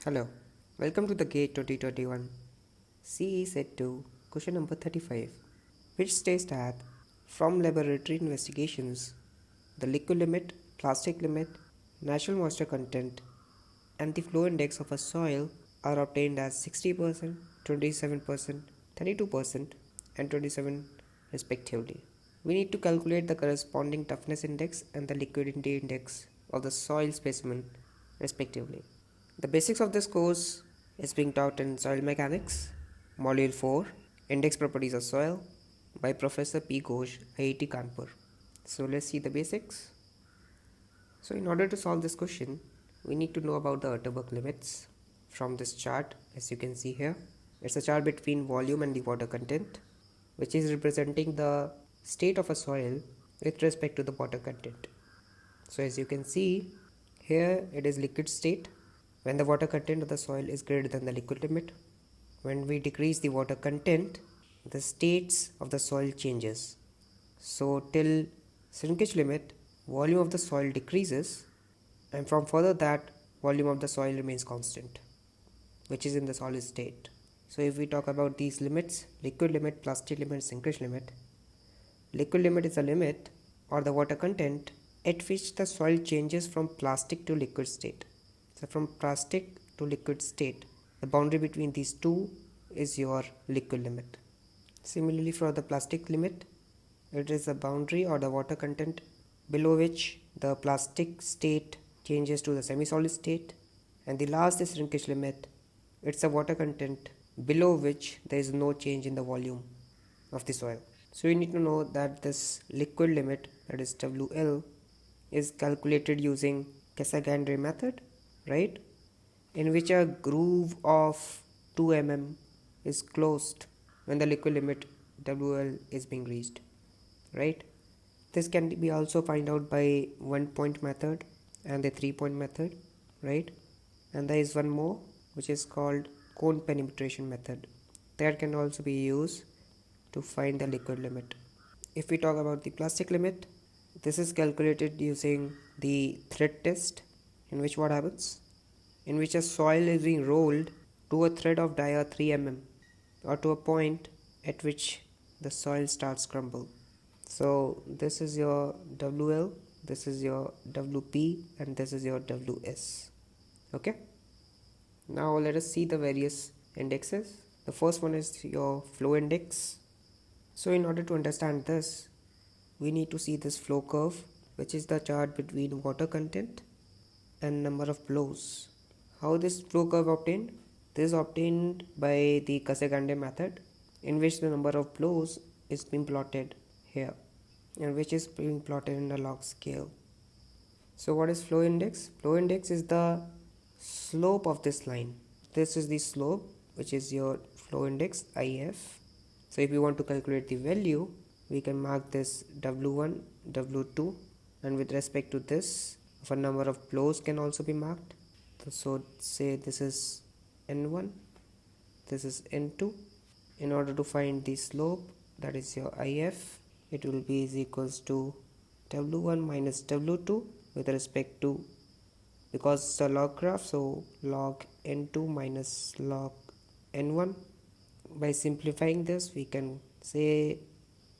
Hello, welcome to the GATE 2021 CE Set 2 question number 35, which states that from laboratory investigations, the liquid limit, plastic limit, natural moisture content, and the flow index of a soil are obtained as 60%, 27%, 32%, and 27 respectively. We need to calculate the corresponding toughness index and the liquidity index of the soil specimen respectively. The basics of this course is being taught in Soil Mechanics, Module 4, Index Properties of Soil by Professor P. Ghosh, IIT Kanpur. So let's see the basics. So in order to solve this question, we need to know about the Utterberg limits from this chart. As you can see here, it's a chart between volume and the water content, which is representing the state of a soil with respect to the water content. So as you can see here, it is liquid state when the water content of the soil is greater than the liquid limit. When we decrease the water content, the states of the soil changes. So till shrinkage limit, volume of the soil decreases, and from further that, volume of the soil remains constant, which is in the solid state. So if we talk about these limits, liquid limit, plastic limit, shrinkage limit, liquid limit is a limit or the water content at which the soil changes from plastic to liquid state. So from plastic to liquid state, the boundary between these two is your liquid limit. Similarly, for the plastic limit, it is the boundary or the water content below which the plastic state changes to the semi-solid state. And the last is shrinkage limit. It's the water content below which there is no change in the volume of the soil. So you need to know that this liquid limit, that is WL, is calculated using Casagrande method, right, in which a groove of 2 mm is closed when the liquid limit WL is being reached, right. This can be also find out by 1-point method and the 3-point method, right. And there is one more which is called cone penetration method that can also be used to find the liquid limit. If we talk about the plastic limit, this is calculated using the thread test, in which what happens, in which a soil is being rolled to a thread of dia 3 mm or to a point at which the soil starts crumble. So this is your WL, this is your WP, and this is your WS. Okay, now let us see the various indexes. The first one is your flow index. So in order to understand this, we need to see this flow curve, which is the chart between water content and number of flows. How this flow curve obtained? This is obtained by the Casagrande method, in which the number of flows is being plotted here, and which is being plotted in a log scale. So what is flow index? Flow index is the slope of this line. This is the slope, which is your flow index, IF. So if you want to calculate the value, we can mark this W1, W2, and with respect to this, a number of flows can also be marked. So say this is N1, this is N2. In order to find the slope, that is your IF, it will be is equals to W1 minus W2 with respect to, because it's a log graph, so log N2 minus log N1. By simplifying this, we can say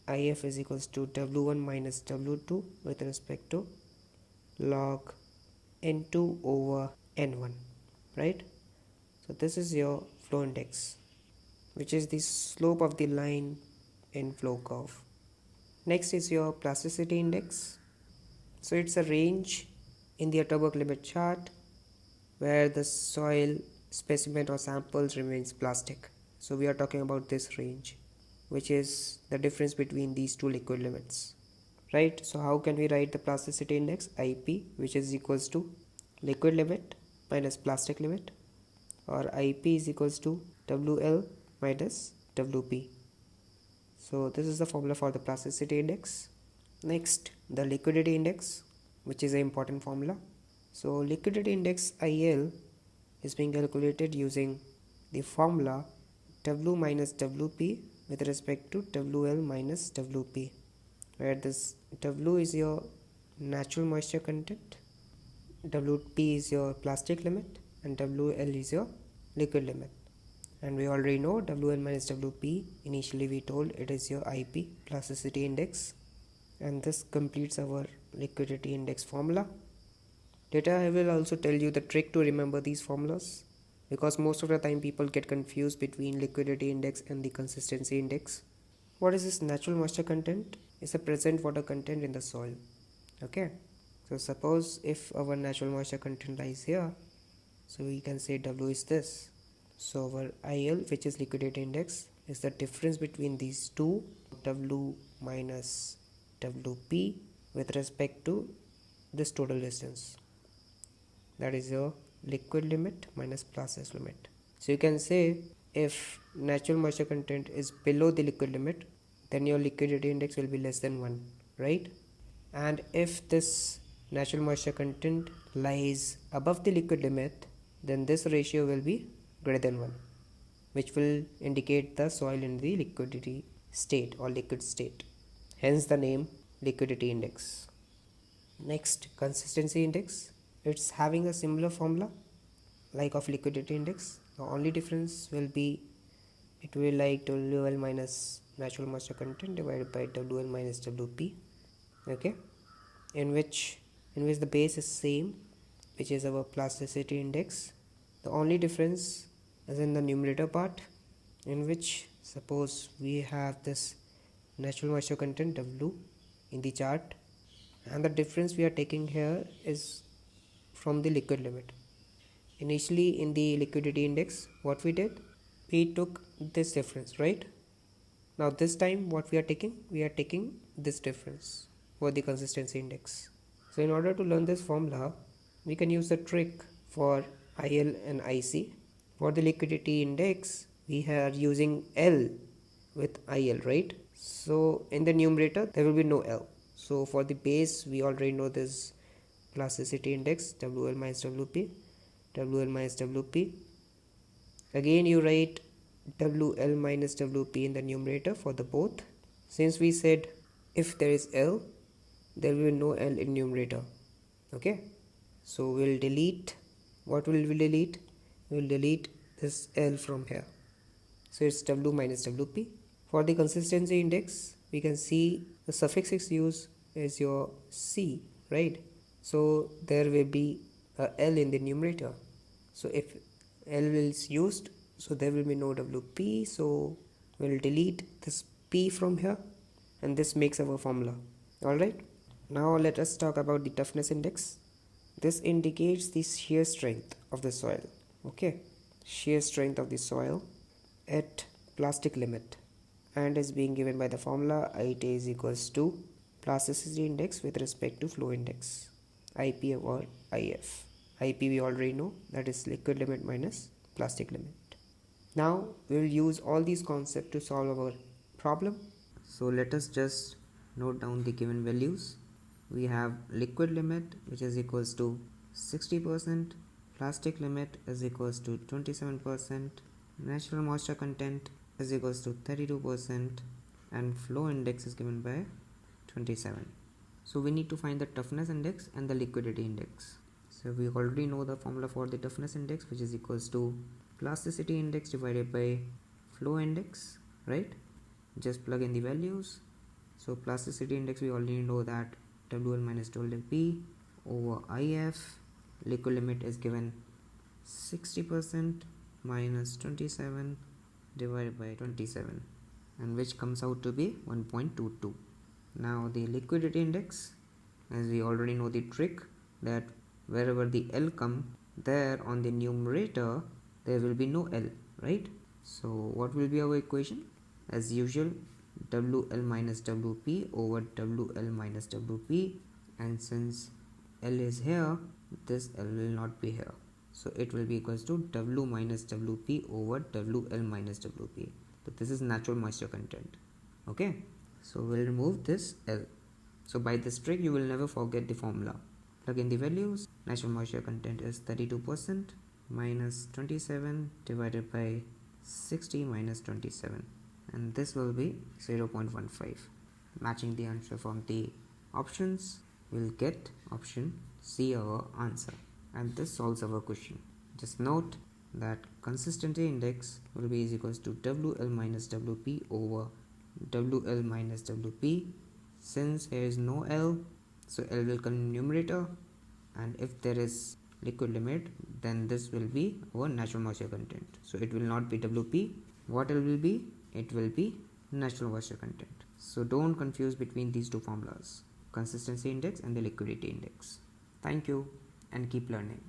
IF is equals to W1 minus W2 with respect to log N2 over N1, right. So this is your flow index, which is the slope of the line in flow curve. Next is your plasticity index. So it's a range in the Utterberg limit chart where the soil specimen or samples remains plastic. So we are talking about this range, which is the difference between these two liquid limits, right. So how can we write the plasticity index? IP, which is equals to liquid limit minus plastic limit, or IP is equals to WL minus WP. So this is the formula for the plasticity index. Next, the liquidity index, which is an important formula. So liquidity index IL is being calculated using the formula W minus WP with respect to WL minus WP, where this W is your natural moisture content WP is your plastic limit and WL is your liquid limit. And we already know WL minus WP, initially we told it is your IP, plasticity index, and this completes our liquidity index formula. Later I will also tell you the trick to remember these formulas, because most of the time people get confused between liquidity index and the consistency index. What is this natural moisture content? It's the present water content in the soil. Okay, so suppose if our natural moisture content lies here, so we can say W is this. So our IL, which is liquidity index, is the difference between these two, W minus WP, with respect to this total distance. That is your liquid limit minus process limit. So you can say if natural moisture content is below the liquid limit, then your liquidity index will be less than 1, right? And if this natural moisture content lies above the liquid limit, then this ratio will be greater than 1, which will indicate the soil in the liquidity state or liquid state. Hence the name liquidity index. Next, consistency index. It's having a similar formula like of liquidity index. The only difference will be it will like WL minus natural moisture content divided by WL minus WP. Okay, in which the base is same, which is our plasticity index. The only difference is in the numerator part, in which suppose we have this natural moisture content W in the chart, and the difference we are taking here is from the liquid limit. Initially in the liquidity index, what we did, we took this difference, right? Now this time what we are taking this difference for the consistency index. So in order to learn this formula, we can use the trick for IL and IC. For the liquidity index, we are using L with IL, right? So in the numerator there will be no L. So for the base, we already know this plasticity index, WL minus WP, WL minus WP. Again you write WL minus WP in the numerator for the both. Since we said if there is L, there will be no L in numerator. Okay, so we'll delete, what will we delete? We'll delete this L from here. So it's W minus WP. For the consistency index, we can see the suffix is used is your C, right? So there will be a L in the numerator. So if L is used, so there will be no WP. So we'll delete this P from here, and this makes our formula. Alright, now let us talk about the toughness index. This indicates the shear strength of the soil. Okay, shear strength of the soil at plastic limit, and is being given by the formula IT is equals to plasticity index with respect to flow index, IP or IF. IP we already know, that is liquid limit minus plastic limit. Now we will use all these concepts to solve our problem. So let us just note down the given values. We have liquid limit, which is equals to 60%, plastic limit is equals to 27%, natural moisture content is equals to 32%, and flow index is given by 27. So we need to find the toughness index and the liquidity index. So we already know the formula for the toughness index, which is equals to plasticity index divided by flow index, right? Just plug in the values. So plasticity index, we already know that WL minus WP over IF. Liquid limit is given 60% minus 27 divided by 27, and which comes out to be 1.22. Now the liquidity index, as we already know the trick, that wherever the L come, there on the numerator there will be no L, right? So what will be our equation? As usual, WL minus WP over WL minus WP, and since L is here, this L will not be here, so it will be equals to W minus WP over WL minus WP. So this is natural moisture content. Okay, so we'll remove this L. So by this trick you will never forget the formula. Plug in the values. Natural moisture content is 32% minus 27 divided by 60 minus 27, and this will be 0.15, matching the answer from the options. we'll get option C our answer, and this solves our question. Just note that consistency index will be is equals to WL minus WP over WL minus WP. Since here is no L, so L will come in numerator, and if there is liquid limit, then this will be our natural moisture content. So it will not be WP. What it will be? It will be natural moisture content. So don't confuse between these two formulas, consistency index and the liquidity index. Thank you and keep learning.